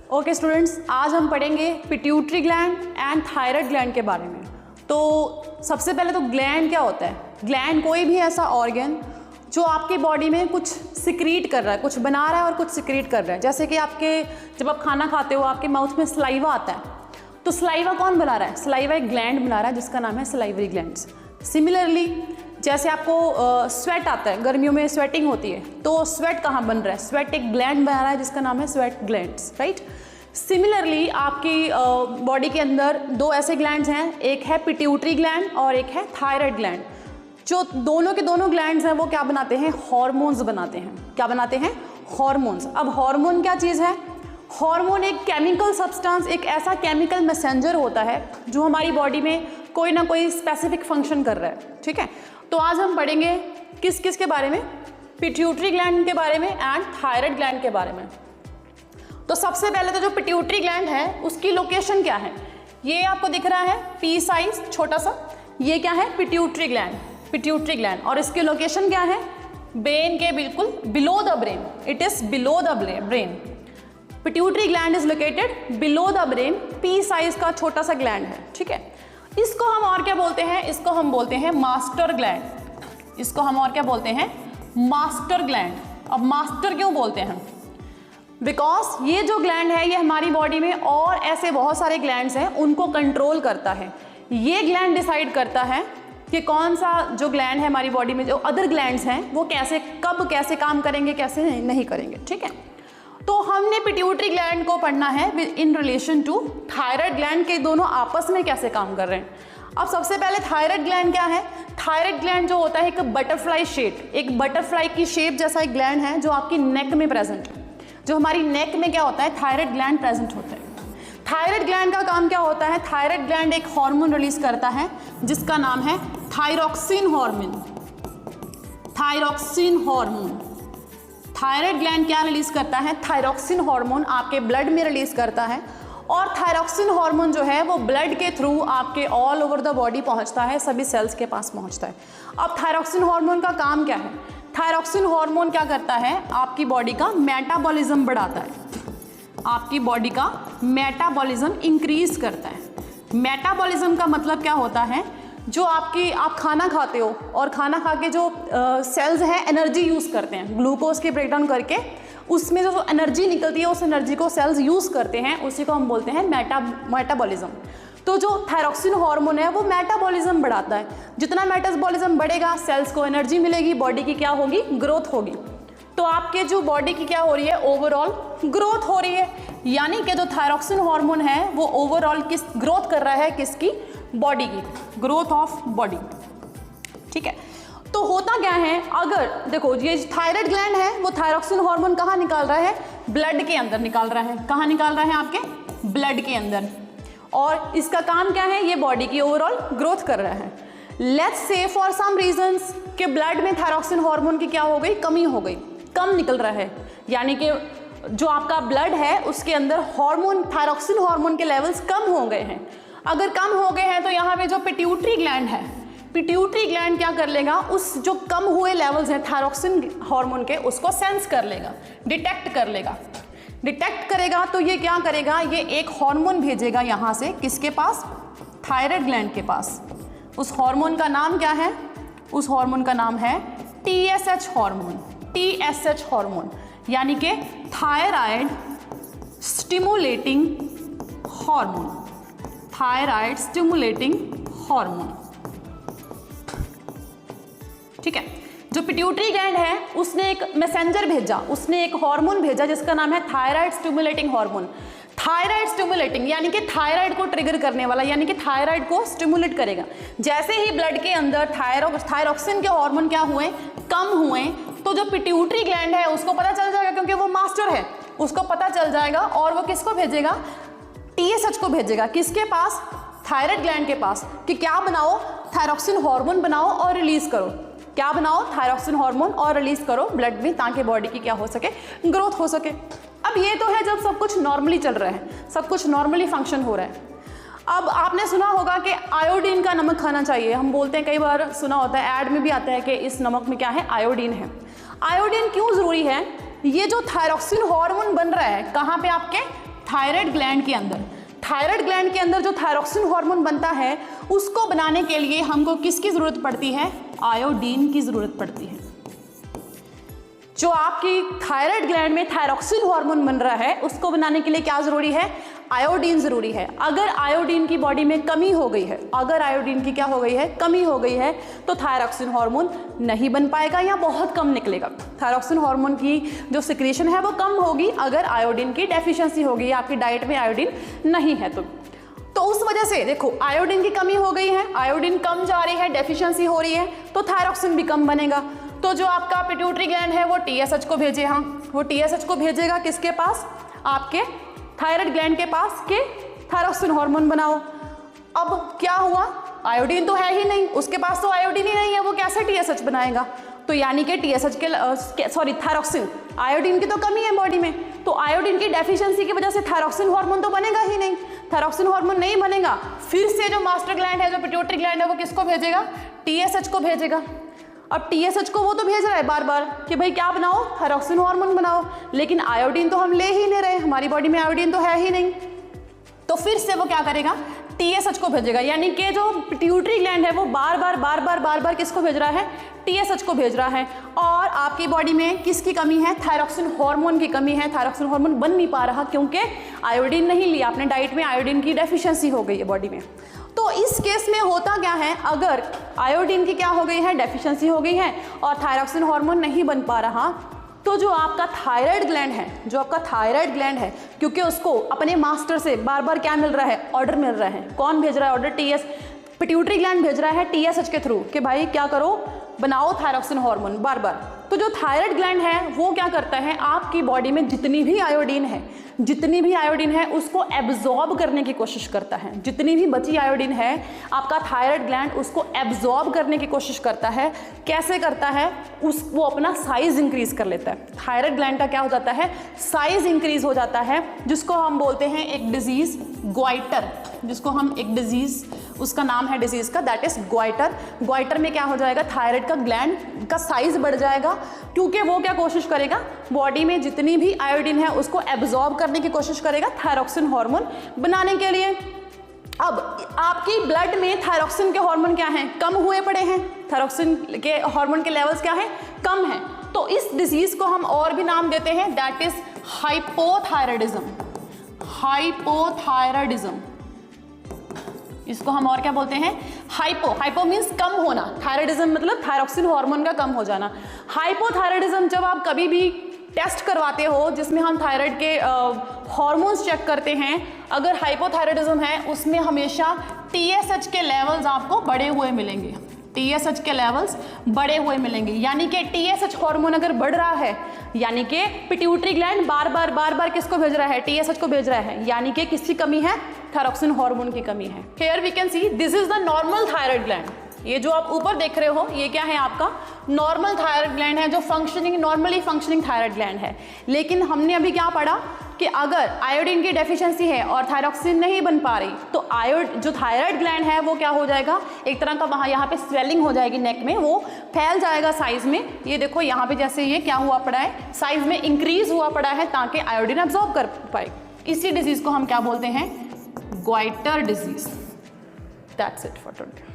Okay students, आज हम पढ़ेंगे pituitary gland and thyroid gland के बारे में। तो सबसे पहले तो ग्लैंड क्या होता है? ग्लैंड कोई भी ऐसा ऑर्गन जो आपकी बॉडी में कुछ सिक्रीट कर रहा है, कुछ बना रहा है और कुछ सिक्रीट कर रहा है। जैसे कि जब आप खाना खाते हो आपके माउथ में सलाइवा आता है, तो सलाइवा कौन बना रहा है? सलाइवा एक ग्लैंड बना रहा है जिसका नाम है सलाइवरी ग्लैंड्स। सिमिलरली जैसे आपको स्वेट आता है, गर्मियों में स्वेटिंग होती है, तो स्वेट कहाँ बन रहा है? स्वेट एक ग्लैंड बना रहा है जिसका नाम है स्वेट ग्लैंड्स, राइट। सिमिलरली आपकी बॉडी के अंदर दो ऐसे ग्लैंड्स हैं, एक है पिट्यूटरी ग्लैंड और एक है थायराइड ग्लैंड। जो दोनों के दोनों ग्लैंड्स हैं वो क्या बनाते हैं? हॉर्मोन्स बनाते हैं। क्या बनाते हैं? हॉर्मोन्स। अब हार्मोन क्या चीज़ है? हार्मोन एक केमिकल सब्सटेंस, एक ऐसा केमिकल मैसेंजर होता है जो हमारी बॉडी में कोई ना कोई स्पेसिफिक फंक्शन कर रहा है, ठीक है। तो आज हम पढ़ेंगे किस किस के बारे में? पिट्यूटरी ग्लैंड के बारे में एंड थायराइड ग्लैंड के बारे में। तो सबसे पहले तो जो पिट्यूटरी ग्लैंड है उसकी लोकेशन क्या है? ये आपको दिख रहा है पी साइज छोटा सा, ये क्या है? Pituitary gland, pituitary gland. और इसकी लोकेशन क्या है? ब्रेन के बिल्कुल below the brain, it is below the brain. Pituitary gland is located below the brain, P size का छोटा सा ग्लैंड है, ठीक है। इसको हम और क्या बोलते हैं? इसको हम बोलते हैं मास्टर ग्लैंड। इसको हम और क्या बोलते हैं? Master gland. अब मास्टर क्यों बोलते हैं? बिकॉज ये जो ग्लैंड है ये हमारी बॉडी में और ऐसे बहुत सारे ग्लैंड्स हैं उनको कंट्रोल करता है। ये ग्लैंड डिसाइड करता है कि कौन सा जो ग्लैंड है हमारी बॉडी में, जो अदर ग्लैंड्स हैं वो कब कैसे काम करेंगे, कैसे नहीं करेंगे, ठीक है। तो हमने पिट्यूटरी ग्लैंड को पढ़ना है in relation to thyroid gland के दोनों आपस में कैसे काम कर रहे हैं। अब सबसे पहले थायराइड ग्लैंड क्या है? थायराइड ग्लैंड जो होता है एक बटरफ्लाई शेप, एक बटरफ्लाई की शेप जैसा एक ग्लैंड है जो आपकी नेक में प्रेजेंट है। जो हमारी नेक में क्या होता है? थायराइड ग्लैंड प्रेजेंट होता है। थायराइड ग्लैंड का काम क्या होता है? थायराइड ग्लैंड एक हार्मोन रिलीज करता है जिसका नाम है thyroxine hormone. Thyroxine hormone. Thyroid gland क्या रिलीज करता है? थायरॉक्सिन हार्मोन आपके ब्लड में रिलीज करता है। और थायरॉक्सिन हार्मोन जो है वो ब्लड के थ्रू आपके ऑल ओवर द बॉडी पहुंचता है, सभी सेल्स के पास पहुंचता है। अब थायरॉक्सिन हार्मोन का काम क्या है? थायरॉक्सिन हार्मोन क्या करता है? आपकी बॉडी का मेटाबॉलिज्म बढ़ाता है, आपकी बॉडी का मेटाबॉलिज्म इंक्रीज करता है। मेटाबॉलिज्म का मतलब क्या होता है? जो आप खाना खाते हो और खाना खा के जो सेल्स हैं एनर्जी यूज़ करते हैं, ग्लूकोज के ब्रेकडाउन करके उसमें जो एनर्जी निकलती है उस एनर्जी को सेल्स यूज़ करते हैं, उसी को हम बोलते हैं मेटाबॉलिज्म। तो जो थायरॉक्सिन हार्मोन है वो मेटाबॉलिज्म बढ़ाता है। जितना मेटाबॉलिज्म बढ़ेगा सेल्स को एनर्जी मिलेगी, बॉडी की क्या होगी? ग्रोथ होगी। तो आपके जो बॉडी की क्या हो रही है? ओवरऑल ग्रोथ हो रही है। यानी कि जो थायरॉक्सिन हार्मोन है वो ओवरऑल किस ग्रोथ कर रहा है? किसकी? बॉडी की, ग्रोथ ऑफ बॉडी, ठीक है। तो होता क्या है? अगर देखो ये थायराइड ग्लैंड है वो थायरॉक्सिन हार्मोन कहाँ निकाल रहा है? ब्लड के अंदर निकाल रहा है। कहाँ निकाल रहा है? आपके ब्लड के अंदर। और इसका काम क्या है? ये बॉडी की ओवरऑल ग्रोथ कर रहा है। Let's say for some reasons कि ब्लड में थायरॉक्सिन हार्मोन की क्या हो गई? कमी हो गई, कम निकल रहा है। यानी कि जो आपका ब्लड है उसके अंदर हार्मोन, थायरॉक्सिन हार्मोन के लेवल्स कम हो गए हैं। अगर कम हो गए हैं तो यहाँ पे जो पिट्यूटरी ग्लैंड है, पिट्यूटरी ग्लैंड क्या कर लेगा? उस जो कम हुए लेवल्स हैं थायरॉक्सिन हार्मोन के उसको सेंस कर लेगा, डिटेक्ट कर लेगा। डिटेक्ट करेगा तो ये क्या करेगा? ये एक हार्मोन भेजेगा यहाँ से किसके पास? थायराइड ग्लैंड के पास। उस हार्मोन का नाम क्या है? उस हार्मोन का नाम है TSH हार्मोन। TSH हार्मोन यानी कि thyroid stimulating hormone. Thyroid stimulating hormone, ठीक है। जो पिट्यूटरी ग्लैंड है उसने एक मैसेंजर भेजा, उसने एक हार्मोन भेजा जिसका नाम है thyroid stimulating hormone. Thyroid stimulating यानी कि थायराइड को ट्रिगर करने वाला, यानी कि थायराइड को स्टिमुलेट करेगा। जैसे ही ब्लड के अंदर थायरॉक्सिन के हार्मोन क्या हुए? कम हुए। तो जो पिट्यूटरी ग्लैंड है उसको पता चल जाएगा, क्योंकि वो मास्टर है, उसको पता चल जाएगा और वो किसको भेजेगा? TSH को भेजेगा। किसके पास? थायराइड ग्लैंड के पास, कि क्या बनाओ? थायरॉक्सिन हार्मोन बनाओ और रिलीज करो। क्या बनाओ? थायरॉक्सिन हार्मोन और रिलीज करो ब्लड में, ताकि बॉडी की क्या हो सके? ग्रोथ हो सके। अब ये तो है जब सब कुछ नॉर्मली चल रहा है, सब कुछ नॉर्मली फंक्शन हो रहा है। अब आपने सुना होगा कि आयोडीन का नमक खाना चाहिए। हम बोलते हैं, कई बार सुना होता है, ऐड में भी आता है कि इस नमक में क्या है? आयोडीन है। आयोडीन क्यों जरूरी है? ये जो थायरॉक्सिन हार्मोन बन रहा है कहाँ पे? आपके थायराइड ग्लैंड के अंदर, थायराइड ग्लैंड के अंदर जो थायरॉक्सिन हार्मोन बनता है उसको बनाने के लिए हमको किसकी ज़रूरत पड़ती है? आयोडीन की ज़रूरत पड़ती है। जो आपकी थायराइड ग्लैंड में थायरॉक्सिन हार्मोन बन रहा है उसको बनाने के लिए क्या ज़रूरी है? आयोडीन ज़रूरी है। अगर आयोडीन की बॉडी में कमी हो गई है, अगर आयोडीन की क्या हो गई है? कमी हो गई है, तो थायरॉक्सिन हार्मोन नहीं बन पाएगा या बहुत कम निकलेगा। थायरॉक्सिन हार्मोन की जो सिक्रीशन है वो कम होगी अगर आयोडीन की डेफिशिएंसी होगी, आपकी डाइट में आयोडीन नहीं है तो उस वजह से देखो आयोडीन की कमी हो गई है, आयोडीन कम जा रही है, डेफिशिएंसी हो रही है, तो थायरॉक्सिन भी कम बनेगा। तो जो आपका पिट्यूटरी ग्लैंड है वो टीएसएच को भेजे, हाँ वो टीएसएच को भेजेगा किसके पास? आपके थायराइड ग्लैंड के पास के थायरॉक्सिन हार्मोन बनाओ। अब क्या हुआ? आयोडीन तो है ही नहीं, उसके पास तो आयोडीन ही नहीं है, वो कैसे टीएसएच बनाएगा? तो यानी कि टीएसएच के सॉरी थायरॉक्सिन, आयोडीन की तो कमी है बॉडी में, तो आयोडीन की डेफिशिएंसी की वजह से थायरॉक्सिन हार्मोन तो बनेगा ही नहीं। थायरॉक्सिन हार्मोन नहीं बनेगा, फिर से जो मास्टर ग्लैंड है, जो पिट्यूटरी ग्लैंड है, वो किसको भेजेगा? टीएसएच को भेजेगा। अब टीएसएच को वो तो भेज रहा है बार बार कि भाई क्या बनाओ? थायरॉक्सिन हार्मोन बनाओ, लेकिन आयोडीन तो हम ले ही नहीं रहे, हमारी बॉडी में आयोडीन तो है ही नहीं। तो फिर से वो क्या करेगा? टीएसएच को भेजेगा। यानी कि जो पिट्यूटरी ग्लैंड है वो बार बार किसको भेज रहा है? टीएसएच को भेज रहा है। और आपकी बॉडी में किसकी कमी है? थायरॉक्सिन हार्मोन की कमी है। थायरॉक्सिन हार्मोन बन नहीं पा रहा क्योंकि आयोडीन नहीं लिया आपने डाइट में, आयोडीन की डेफिशिएंसी हो गई है बॉडी में। तो इस केस में होता क्या है? अगर आयोडीन की क्या हो गई है? डेफिशिएंसी हो गई है और थायरॉक्सिन हार्मोन नहीं बन पा रहा, तो जो आपका थायराइड ग्लैंड है, जो आपका थायराइड ग्लैंड है, क्योंकि उसको अपने मास्टर से बार बार क्या मिल रहा है? ऑर्डर मिल रहा है। कौन भेज रहा है ऑर्डर? पिट्यूटरी ग्लैंड भेज रहा है टीएसएच के थ्रू कि भाई क्या करो? बनाओ थायरॉक्सिन हार्मोन बार बार। तो जो थायराइड ग्लैंड है वो क्या करता है? आपकी बॉडी में जितनी भी आयोडीन है उसको एब्जॉर्ब करने की कोशिश करता है। जितनी भी बची आयोडीन है आपका थायराइड ग्लैंड उसको एब्जॉर्ब करने की कोशिश करता है। कैसे करता है? वो अपना साइज इंक्रीज कर लेता है। थायराइड ग्लैंड का क्या हो जाता है? साइज इंक्रीज हो जाता है, जिसको हम बोलते हैं एक डिजीज ग्वाइटर, जिसको हम एक डिजीज, उसका नाम है डिजीज का, दैट इज ग्वाइटर। ग्वाइटर में क्या हो जाएगा? थायराइड का ग्लैंड का साइज बढ़ जाएगा, क्योंकि वो क्या कोशिश करेगा? बॉडी में जितनी भी आयोडीन है उसको एब्जॉर्ब करने की कोशिश करेगा थायरॉक्सिन हार्मोन बनाने के लिए। अब आपकी ब्लड में थायरॉक्सिन के हार्मोन क्या हैं? कम हुए पड़े हैं। थायरॉक्सिन के हार्मोन के लेवल्स क्या हैं? कम हैं। तो इस डिजीज को हम और भी नाम देते हैं, दैट इज हाइपोथायराइडिज्म। हाइपोथायराइडिज्म, इसको हम और क्या बोलते हैं? हाइपो मीन्स कम होना, थायराइडिज्म मतलब थायरॉक्सिन हार्मोन का कम हो जाना। हाइपोथायराइडिज्म जब आप कभी भी टेस्ट करवाते हो जिसमें हम थायराइड के हार्मोन्स चेक करते हैं, अगर हाइपोथायराइडिज्म है उसमें हमेशा टीएसएच के लेवल्स आपको बढ़े हुए मिलेंगे। टीएसएच के लेवल्स बढ़े हुए मिलेंगे, यानी कि टीएसएच हार्मोन अगर बढ़ रहा है, यानी कि पिट्यूटरी ग्लैंड बार बार किसको भेज रहा है? टीएसएच को भेज रहा है, यानी कि किसकी कमी है? थायरॉक्सिन हार्मोन की कमी है। Here we can see this is the normal thyroid gland. ये जो आप ऊपर देख रहे हो ये क्या है? आपका नॉर्मल थायराइड ग्लैंड है, जो नॉर्मली फंक्शनिंग थायराइड ग्लैंड है। लेकिन हमने अभी क्या पढ़ा कि अगर आयोडीन की डेफिशिएंसी है और थायरॉक्सिन नहीं बन पा रही, तो जो थायराइड ग्लैंड है वो क्या हो जाएगा? एक तरह का वहाँ यहाँ पे स्वेलिंग हो जाएगी नेक में, वो फैल जाएगा साइज में। ये देखो यहाँ पे जैसे ये क्या हुआ पड़ा है? साइज में इंक्रीज हुआ पड़ा है ताकि आयोडीन एब्जॉर्ब कर पाए। इसी डिजीज को हम क्या बोलते हैं? Goitre disease. That's it for today.